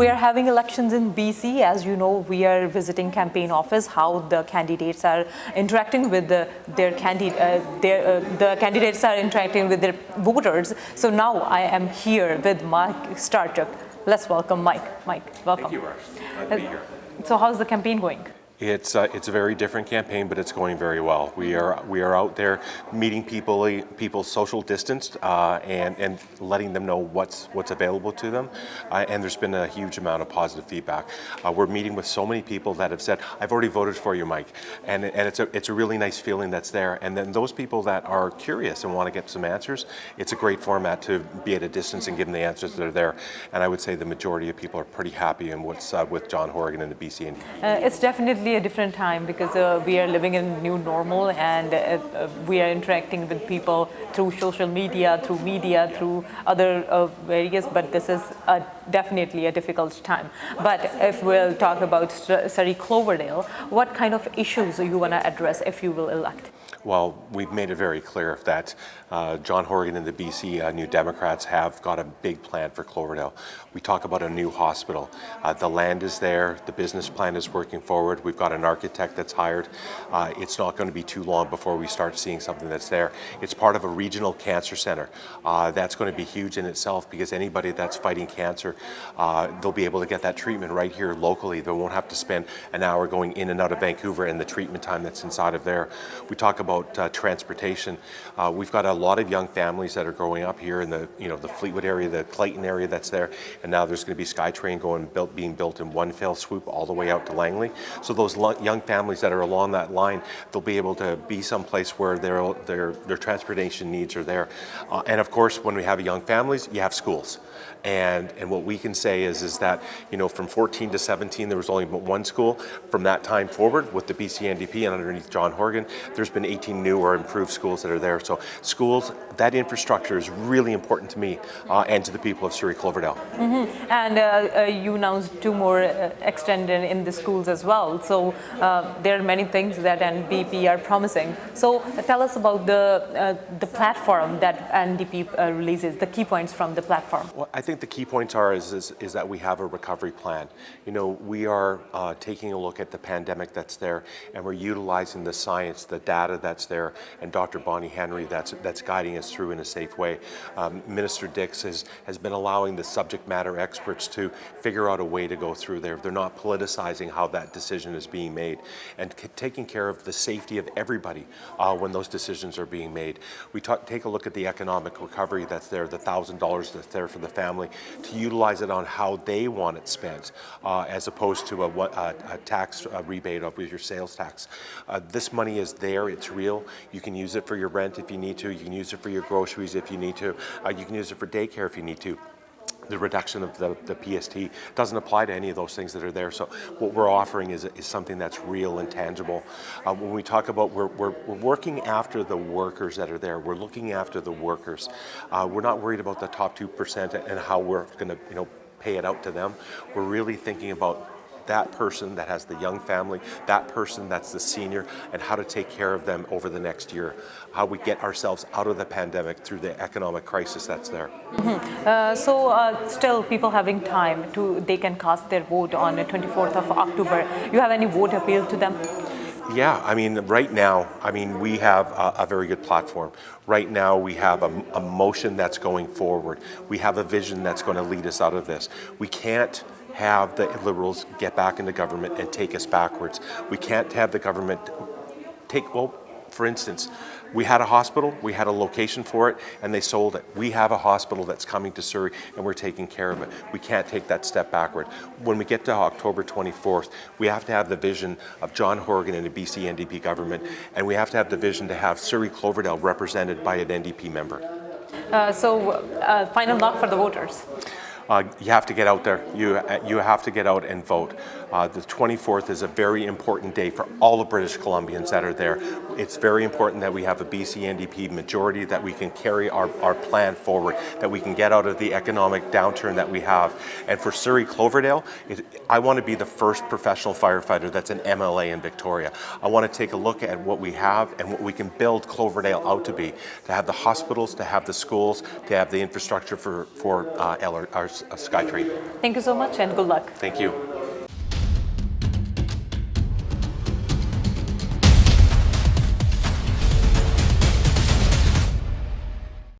We are having elections in BC. As you know, we are visiting campaign office, how the candidates are interacting with the candidates are interacting with their voters. So now I am here with Mike Starchuk. Let's welcome Mike. Mike, welcome. Thank you, Raj. Glad to be here. So how's the campaign going? It's a very different campaign, but it's going very well. We are out there meeting people social distanced and letting them know what's available to them. And there's been a huge amount of positive feedback. We're meeting with so many people that have said, "I've already voted for you, Mike," and it's a really nice feeling that's there. And then those people that are curious and want to get some answers, it's a great format to be at a distance and give them the answers that are there. And I would say the majority of people are pretty happy in what's with John Horgan and the BC. It's definitely a different time because we are living in new normal, and we are interacting with people through social media, through media, through other various, but this is definitely a difficult time. But if we'll talk about Surrey Cloverdale, what kind of issues you want to address if you will elect? Well, we've made it very clear that John Horgan and the BC New Democrats have got a big plan for Cloverdale. We talk about a new hospital. The land is there, the business plan is working forward. We've got an architect that's hired. It's not going to be too long before we start seeing something that's there. It's part of a regional cancer center. That's going to be huge in itself because anybody that's fighting cancer, they'll be able to get that treatment right here locally. They won't have to spend an hour going in and out of Vancouver and the treatment time that's inside of there. We talk about transportation. We've got a lot of young families that are growing up here in the the Fleetwood area, the Clayton area that's there, and now there's going to be SkyTrain being built in one fell swoop all the way out to Langley. So those young families that are along that line, they'll be able to be someplace where their transportation needs are there. And of course, when we have young families, you have schools. And what we can say is that from 14 to 17 there was only one school. From that time forward, with the BC NDP and underneath John Horgan, there's been 18 new or improved schools that are there. So schools, that infrastructure is really important to me and to the people of Surrey Cloverdale. Mm-hmm. And you announced 2 more extended in the schools as well. So there are many things that NDP are promising. So tell us about the platform that NDP releases, the key points from the platform. Well, I think the key points is that we have a recovery plan. We are taking a look at the pandemic that's there, and we're utilizing the science, the data that's there, and Dr. Bonnie Henry that's guiding us through in a safe way. Minister Dix has been allowing the subject matter experts to figure out a way to go through there. They're not politicizing how that decision is being made, and taking care of the safety of everybody when those decisions are being made. We take a look at the economic recovery that's there, the $1,000 that's there for the family, to utilize it on how they want it spent, as opposed to a tax rebate of your sales tax. This money is there, it's real. You can use it for your rent if you need to, you can use it for your groceries if you need to, you can use it for daycare if you need to. The reduction of the PST doesn't apply to any of those things that are there. So what we're offering is something that's real and tangible. When we talk about we're working after the workers that are there, we're looking after the workers. We're not worried about the top 2% and how we're going to pay it out to them. We're really thinking about that person that has the young family, that person that's the senior, and how to take care of them over the next year, how we get ourselves out of the pandemic through the economic crisis that's there. Mm-hmm. Still people having time they can cast their vote on the 24th of October. You have any vote appeal to them? Yeah, right now, we have a very good platform. Right now, we have a motion that's going forward. We have a vision that's going to lead us out of this. We can't have the Liberals get back into government and take us backwards. We can't have the government for instance, we had a hospital, we had a location for it, and they sold it. We have a hospital that's coming to Surrey, and we're taking care of it. We can't take that step backward. When we get to October 24th, we have to have the vision of John Horgan and the BC NDP government, and we have to have the vision to have Surrey Cloverdale represented by an NDP member. Final knock for the voters. You have to get out there. You have to get out and vote. The 24th is a very important day for all the British Columbians that are there. It's very important that we have a BC NDP majority, that we can carry our plan forward, that we can get out of the economic downturn that we have. And for Surrey Cloverdale, I want to be the first professional firefighter that's an MLA in Victoria. I want to take a look at what we have and what we can build Cloverdale out to be, to have the hospitals, to have the schools, to have the infrastructure for our SkyTrain. Thank you so much and good luck. Thank you.